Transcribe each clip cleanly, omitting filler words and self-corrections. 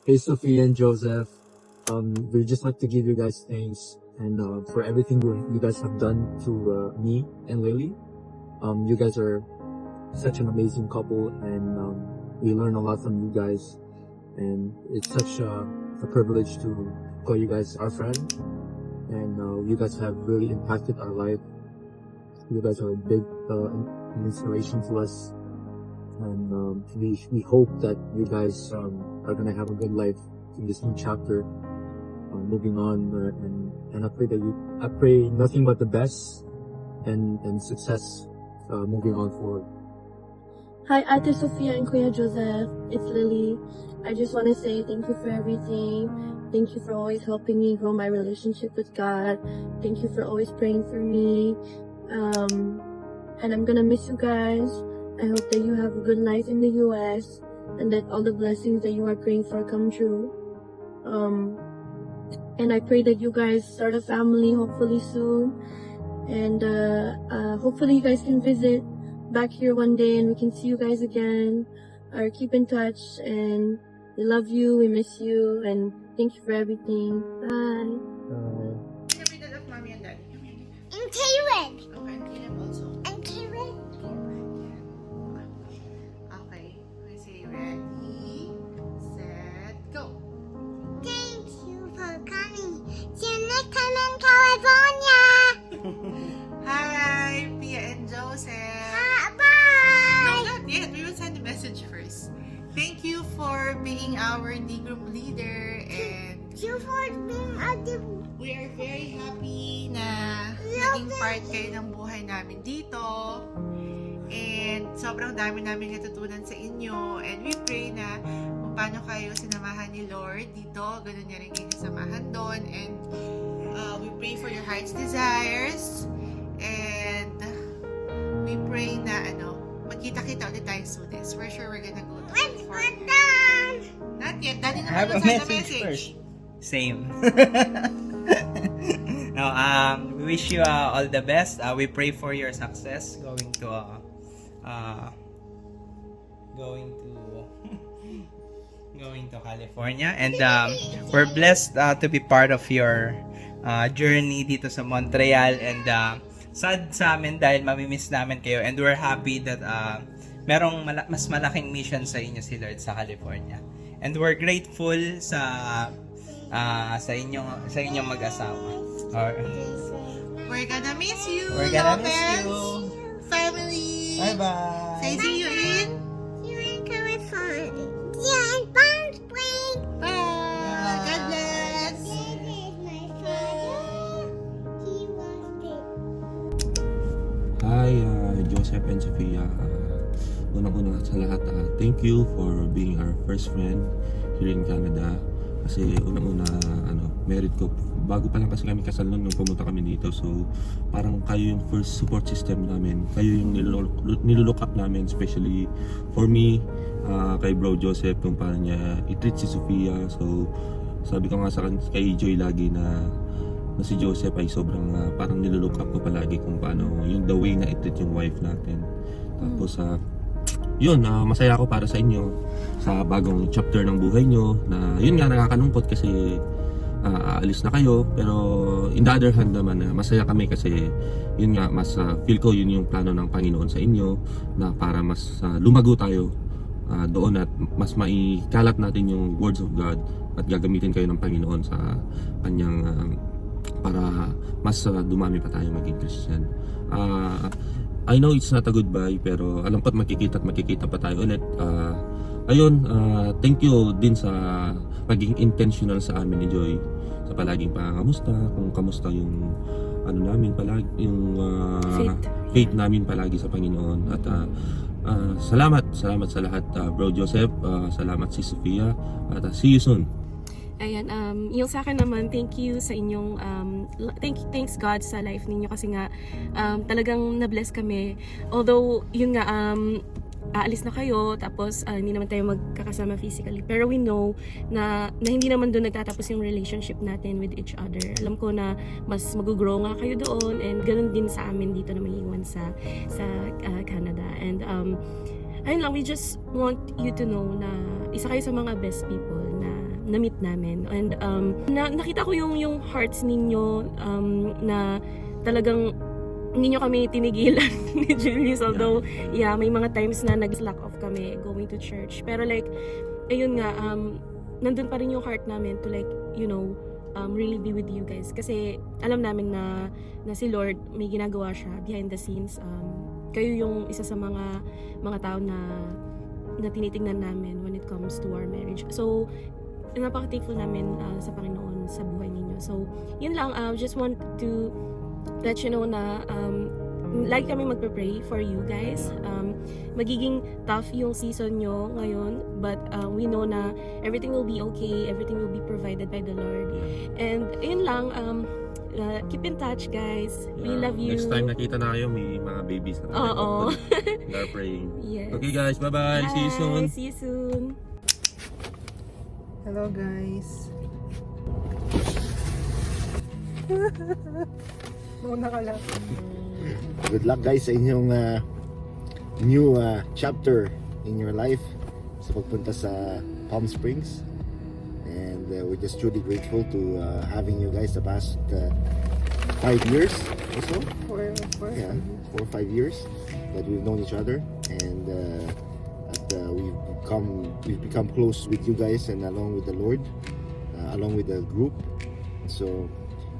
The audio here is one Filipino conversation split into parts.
Hey, Sophie and Joseph. We just like to give you guys thanks and for everything you guys have done to me and Lily. You guys are such an amazing couple, and we learn a lot from you guys. And it's such a privilege to call you guys our friend. And you guys have really impacted our life. You guys are a big inspiration to us. And we hope that you guys are gonna have a good life in this new chapter, moving on. And I pray nothing but the best and success moving on forward. Hi, Ate Sophia and Kuya Joseph. It's Lily. I just want to say thank you for everything. Thank you for always helping me grow my relationship with God. Thank you for always praying for me. And I'm gonna miss you guys. I hope that you have a good life in the US and that all the blessings that you are praying for come true. And I pray that you guys start a family hopefully soon. And hopefully you guys can visit back here one day and we can see you guys again, or keep in touch. And we love you, we miss you, and thank you for everything. Bye. Pinapinad of mommy and daddy. And Karen. Okay, and Caleb also. And Karen. Okay, we say ready, set, go. Thank you for coming. See you next time in California. Hi, Pia and Joseph. No, Bye. not yet. We will send the message first. Thank you for being our D group leader, and You for being a we are very happy na naging part kayo ng buhay namin dito. And sobrang dami namin natutunan sa inyo. And we pray na kung paano kayo sinamahan ni Lord dito, ganun niya rin kayo samahan doon. And we pray for your heart's desires. And we pray na magkita-kita ulit tayo soon. For sure we're gonna go to California. done. Not yet. Daddy na I have a send message first. Same. No, we wish you all the best. We pray for your success going to going to California, and we're blessed to be part of your journey dito sa Montreal, and sad sa amin dahil mamimiss namin kayo, and we're happy that merong mas malaking mission sa inyo si Lord sa California, and we're grateful sa inyong mag-asawa. We're gonna miss you. We're gonna miss Lopez you. Family. Bye bye. Say see you in. See you in California. Yeah, in Palm Springs. Bye. God bless. This is my father. He wants it. Hi, Joseph and Sophia. Unang-una sa lahat, thank you for being our first friend here in Canada. Kasi unang-una, merit ko. Bago pa lang kasi kami kasal noon nung pumunta kami dito. So, parang kayo yung first support system namin. Kayo yung nilulook up namin, especially for me, kay Bro Joseph, kung paano niya i-treat si Sophia. So, sabi ko nga kay Joy lagi na si Joseph ay sobrang parang nilulook up ko palagi kung paano yung the way na i-treat yung wife natin. Tapos yun, masaya ako para sa inyo sa bagong chapter ng buhay nyo, na yun nga nakakalungkot kasi aalis na kayo, pero in the other hand naman masaya kami kasi yun nga mas feel ko yun yung plano ng Panginoon sa inyo, na para mas lumago tayo doon at mas maikalat natin yung words of God at gagamitin kayo ng Panginoon sa kanyang para mas dumami pa tayo maging Christian. I know it's not a goodbye, pero alam ko't magkikita pa tayo ulit. Ayun, thank you din sa pagiging intentional sa amin ni Joy, sa palaging pangamusta, kung kamusta yung namin palagi, yung faith namin palagi sa Panginoon. At salamat sa lahat, Bro Joseph, salamat si Sophia, at see you soon. Ayan, yung sa akin naman, thank you sa inyong, thanks God sa life ninyo kasi nga talagang na-bless kami. Although, yun nga, aalis na kayo, tapos hindi naman tayo magkakasama physically. Pero we know na hindi naman doon nagtatapos yung relationship natin with each other. Alam ko na mas mag-grow nga kayo doon, and ganun din sa amin dito na maiiwan sa Canada. And ayun lang, we just want you to know na isa kayo sa mga best people na na-meet namin. And nakita ko yung hearts ninyo na talagang hindi nyo kami tinigilan ni Julius. Although, yeah, may mga times na nag-slack off kami going to church. Pero like, ayun nga, nandun pa rin yung heart namin to like, you know, really be with you guys. Kasi alam namin na si Lord may ginagawa siya behind the scenes. Kayo yung isa sa mga tao na tinitingnan namin when it comes to our marriage. So, napaka-thankful namin sa Panginoon sa buhay ninyo. So, yun lang. Just want to let you know na like kami magpe-pray for you guys. Magiging tough yung season nyo ngayon, but we know na everything will be okay, everything will be provided by the Lord. And yun lang, keep in touch guys. We love you. Next time nakita na kayo, may mga babies na tayo. Oo. We are praying. Yes. Okay guys, bye-bye. See you soon. See you soon. Hello guys. Muna ka lang. Good luck guys sa inyong new chapter in your life sa pagpunta sa Palm Springs, and we're just truly grateful to having you guys the past 5 years or so. 4 or 5 years that we've known each other, and we've become close with you guys, and along with the Lord, along with the group. So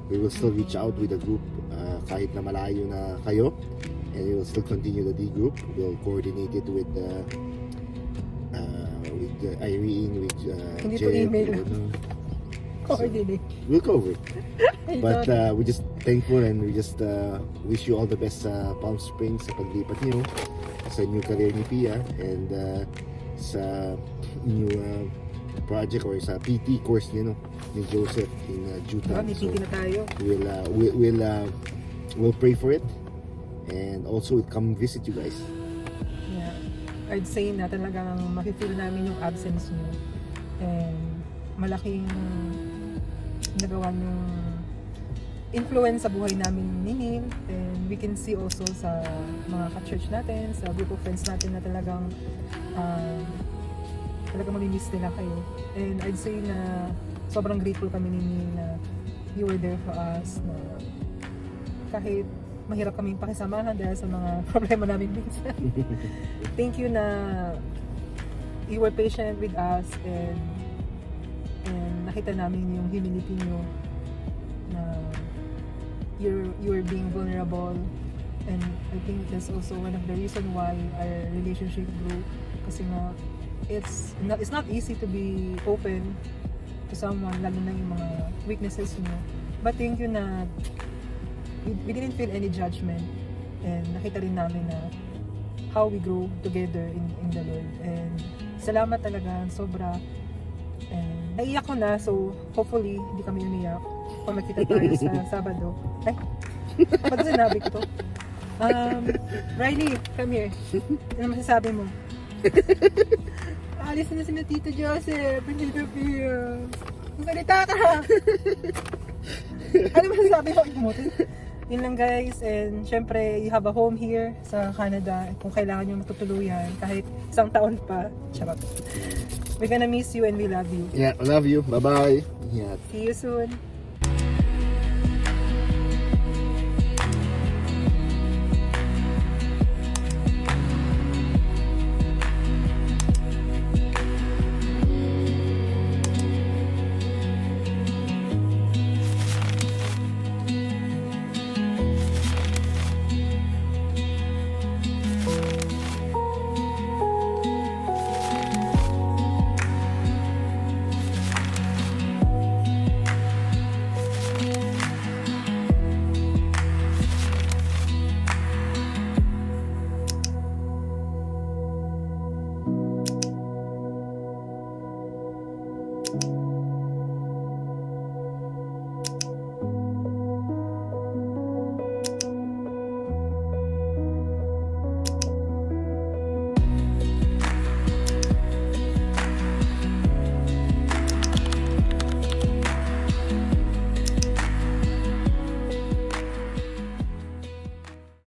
we will still reach out with the group kahit na malayo na kayo, and we will still continue the D group. We'll coordinate it with Irene, with Hindi Jay. po email. Coordinate. We'll cover it. But we're just thankful, and we just wish you all the best sa Palm Springs, sa paglipat niyo, sa new career ni Pia, and sa new project or sa PT course niyo, no, ni Joseph in Utah. May PT na tayo. We'll pray for it, and also come visit you guys. Yeah. I'd say na talagang makifeel namin yung absence nyo. And malaking nagawa yung influence sa buhay namin ni Nim. And we can see also sa mga ka-church natin, sa group of friends natin na talagang mamimiss nila kayo. And I'd say na sobrang grateful kami ni Nim na you were there for us, na kahit mahirap kaming pakisamahan dahil sa mga problema namin minsan. Thank you na you were patient with us, and nakita namin yung humility nyo, na you're being vulnerable, and I think that's also one of the reason why our relationship grew, kasi nga it's not easy to be open to someone, lalo na yung mga weaknesses nyo. But thank you na we didn't feel any judgment, and nakita rin namin na how we grow together in the Lord. And salamat talaga, sobra. And naiyak ko na, so hopefully hindi kami umiyak kung magkita tayo sa Sabado. Ay, ba't sinabi ko to? Riley, come here. Ano masasabi mo? Alis na si Tito Joseph, hindi na Pia. Magsalita ka! Ano masasabi mo? Yun lang guys, and syempre you have a home here sa Canada kung kailangan nyo matutuluyan kahit isang taon pa. Charot. We're gonna miss you and we love you. Yeah, I love you. Bye-bye. Yeah. See you soon.